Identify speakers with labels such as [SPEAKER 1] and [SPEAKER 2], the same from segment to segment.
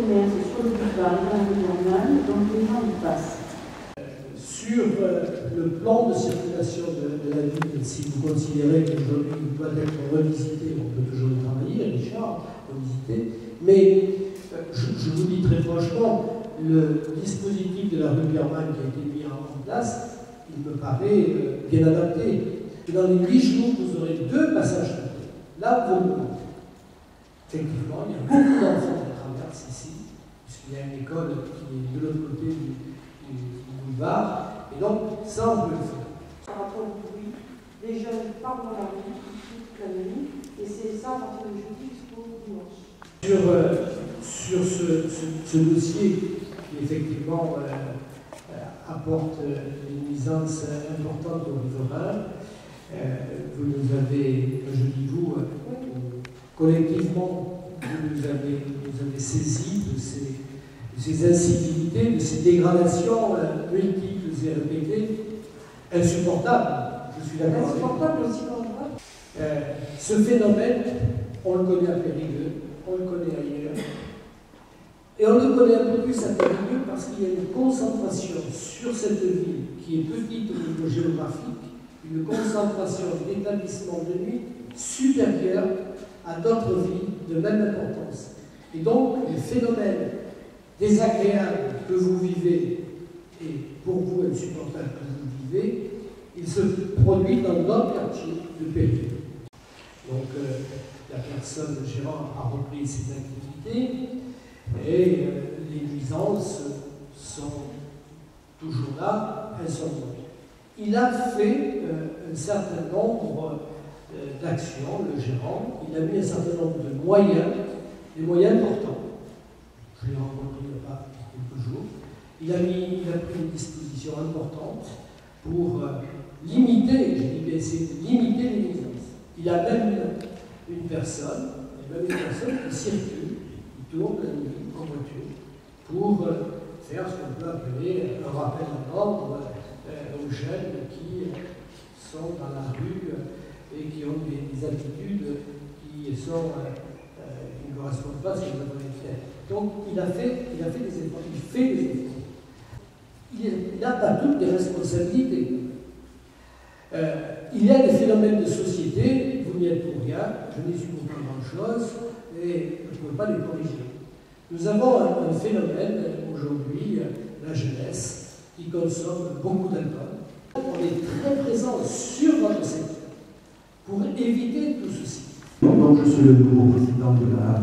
[SPEAKER 1] commerce sur le boulevard normal, donc les gens y passent.
[SPEAKER 2] Sur le plan de circulation de la ville, si vous considérez qu'aujourd'hui il doit être revisité, on peut toujours y travailler, Richard, revisiter, mais je vous dis très franchement, le dispositif de la rue Berman qui a été mis en place, il me paraît bien adapté. Et dans les 10 jours, vous aurez 2 passages piétons. Là, vous le montrez. Effectivement, il y a beaucoup d'enfants qui traversent ici, puisqu'il y a une école qui est de l'autre côté du boulevard, et donc ça, on peut le faire.
[SPEAKER 1] Par rapport au bruit, les jeunes partent dans la rue toute la nuit, et c'est ça à partir du jeudi jusqu'au dimanche.
[SPEAKER 2] Sur ce dossier qui effectivement apporte une nuisance importante aux riverains, vous nous avez, je dis vous, collectivement, vous nous avez saisi de ces incivilités, de ces dégradations multiples et répétées, insupportables. Je suis d'accord.
[SPEAKER 1] Insupportable aussi dans le droit.
[SPEAKER 2] Ce phénomène, on le connaît à Périgueux, on le connaît ailleurs. Et on le connaît un peu plus à Périgueux parce qu'il y a une concentration sur cette ville qui est petite au niveau géographique, une concentration d'établissements de nuit supérieure à d'autres villes de même importance. Et donc, les phénomènes désagréables que vous vivez, et pour vous insupportables que vous vivez, ils se produisent dans d'autres quartiers de Périgueux. Donc, la personne, le gérant, a repris ses activités et les nuisances sont toujours là, elles sont là. Il a fait un certain nombre d'actions, le gérant, il a mis un certain nombre de moyens, des moyens importants. Je l'ai rencontré il n'y a pas quelques jours. Il a pris une disposition importante pour limiter, j'ai dit essayer de limiter les nuisances. Il a même une personne qui circule, qui tourne la nuit en voiture pour faire ce qu'on peut appeler un rappel à l'ordre aux jeunes qui sont dans la rue et qui ont des attitudes qui ne correspondent pas à ce qu'ils devraient faire. Donc il a fait des efforts, il fait des efforts. Il n'a pas toutes les responsabilités. Il y a des phénomènes de société, vous n'y êtes pour rien, je n'y suis pour pas grand-chose, et je ne peux pas les corriger. Nous avons un phénomène aujourd'hui, la jeunesse, qui consomme beaucoup d'alcool. On est très présent sur votre secteur pour éviter tout ceci.
[SPEAKER 3] Donc, je suis le nouveau président de la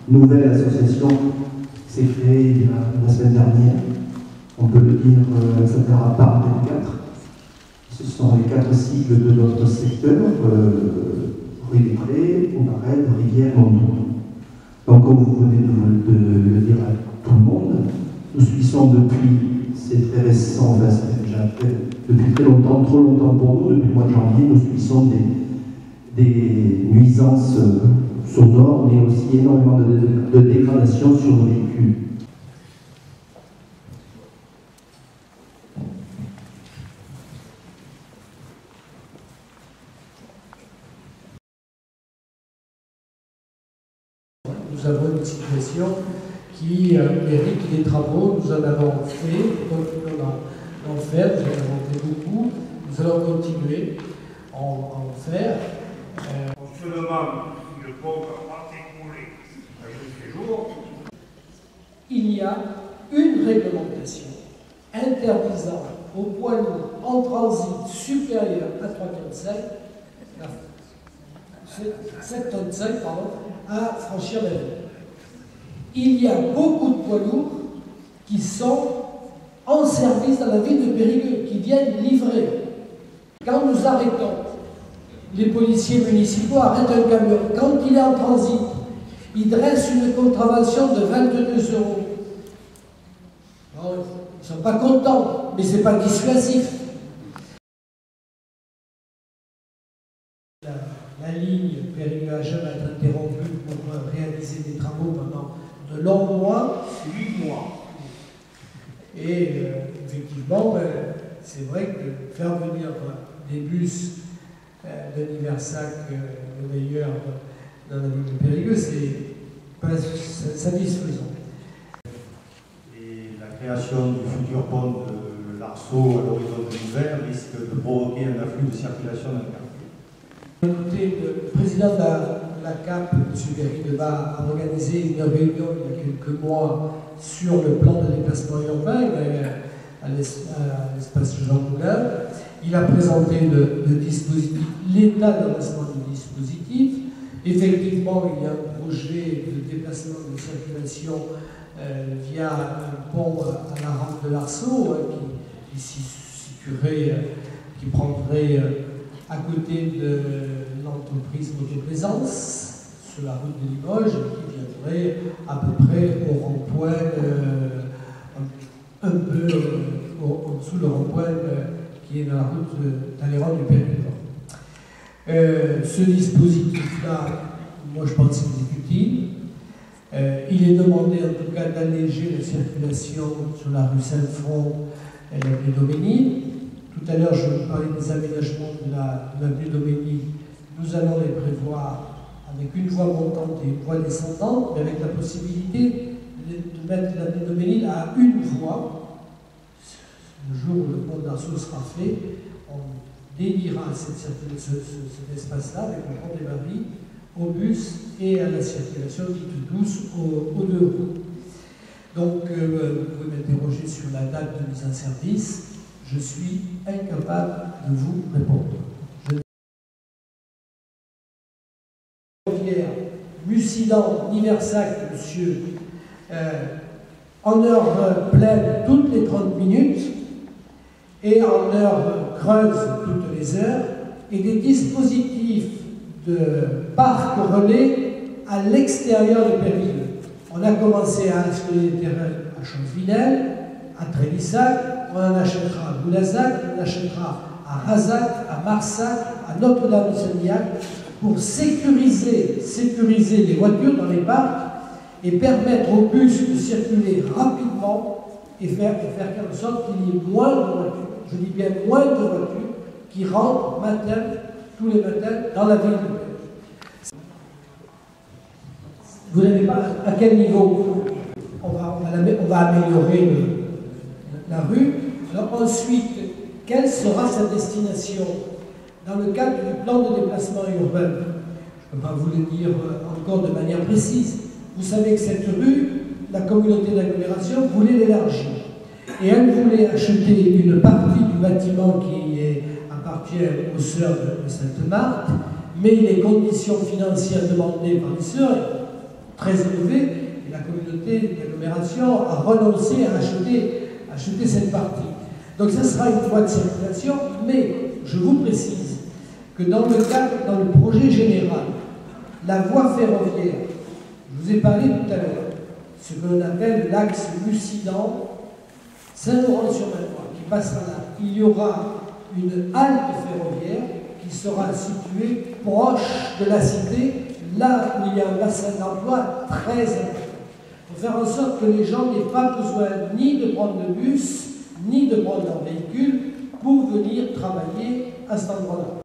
[SPEAKER 3] nouvelle association qui s'est créée la semaine dernière. On peut le dire, ça s'appellera PAR 24. Ce sont les 4 cycles de notre secteur, Rue des Prés, Aubaret, Rivière, Monton. Donc, comme vous venez de le dire à tout le monde, nous subissons depuis, c'est très récent, enfin, depuis très longtemps, trop longtemps pour nous, depuis le mois de janvier, nous subissons des nuisances sonores, mais aussi énormément de dégradation sur nos véhicules.
[SPEAKER 2] Nous avons une situation qui mérite des travaux. Nous en avons fait, nous continuons d'en faire, nous en avons fait beaucoup. Nous allons continuer à en faire.
[SPEAKER 4] On se demande si le pont va pas s'écrouler avec ces jours.
[SPEAKER 2] Il y a une réglementation interdisant aux poids lourds en transit supérieur à 3,5 tonnes, 7,5 tonnes, à franchir la ville. Il y a beaucoup de poids lourds qui sont en service dans la ville de Périgueux, qui viennent livrer. Quand nous arrêtons, les policiers municipaux arrêtent un camion. Quand il est en transit, ils dressent une contravention de 22 €. Alors, ils ne sont pas contents, mais ce n'est pas dissuasif. La ligne Périgueux-Agen va être interrompue pour réaliser des travaux pendant de longs mois, 8 mois. Et effectivement, c'est vrai que faire venir des bus de Niversac, le meilleur, dans la ville de Périgueux, c'est pas satisfaisant.
[SPEAKER 5] création du futur pont de l'Arceau à l'horizon de l'hiver risque de provoquer un afflux de circulation dans le quartier.
[SPEAKER 2] Écoutez, le président de la CAP, M. Berry-Debat, a organisé une réunion il y a quelques mois sur le plan de déplacement urbain à l'espace Jean Moulin. Il a présenté le dispositif, l'état d'avancement du dispositif. Effectivement, il y a un projet de déplacement de circulation via un pont à la rampe de l'Arceau qui s'y situerait, qui prendrait à côté de l'entreprise Motoplaisance sur la route de Limoges, qui viendrait à peu près au rond-point, un peu en dessous le rond-point qui est dans la route d'Aléron du Périgord. Ce dispositif-là, moi je pense qu'il est utile. Il est demandé en tout cas d'alléger la circulation sur la rue Saint-Front et l'avenue Doménil. Tout à l'heure, je vous parlais des aménagements de l'avenue Doménil. Nous allons les prévoir avec une voie montante et une voie descendante, mais avec la possibilité de mettre l'avenue Doménil à une voie. Le jour où le pont d'Arceau sera fait, on dédiera cet espace-là avec le pont des Maries au bus et à la circulation dite douce aux deux roues. Donc, vous pouvez m'interroger sur la date de mise en service. Je suis incapable de vous répondre. Mussidan, Niversac, monsieur, en heure pleine toutes les 30 minutes et en heure creuse toutes les heures, et des dispositifs de parc relais à l'extérieur de Périgueux. On a commencé à installer des terrains à Champvinel, à Trélissac, on en achètera à Boulazac, on en achètera à Razac, à Marsac, à Notre-Dame-de-Seignac, pour sécuriser les voitures dans les parcs et permettre aux bus de circuler rapidement et faire en sorte qu'il y ait moins de voitures, je dis bien moins de voitures, qui rentrent tous les matins dans la ville de Périgueux. Vous n'avez pas à quel niveau on va améliorer la rue. Alors ensuite, quelle sera sa destination? Dans le cadre du plan de déplacement urbain, je ne peux pas vous le dire encore de manière précise. Vous savez que cette rue, la communauté d'agglomération voulait l'élargir. Et elle voulait acheter une partie du bâtiment qui appartient aux sœurs de Sainte-Marthe, mais les conditions financières demandées par les sœurs sont très élevées, et la communauté d'agglomération a renoncé à acheter cette partie. Donc ça sera une voie de circulation, mais je vous précise que dans le projet général, la voie ferroviaire, je vous ai parlé tout à l'heure, ce que l'on appelle l'axe Mussidan, Saint-Laurent-sur-Manoir, qui passera là. Il y aura une halte ferroviaire qui sera située proche de la cité, là où il y a un bassin d'emploi très important. Pour faire en sorte que les gens n'aient pas besoin ni de prendre le bus, ni de prendre leur véhicule pour venir travailler à cet endroit-là.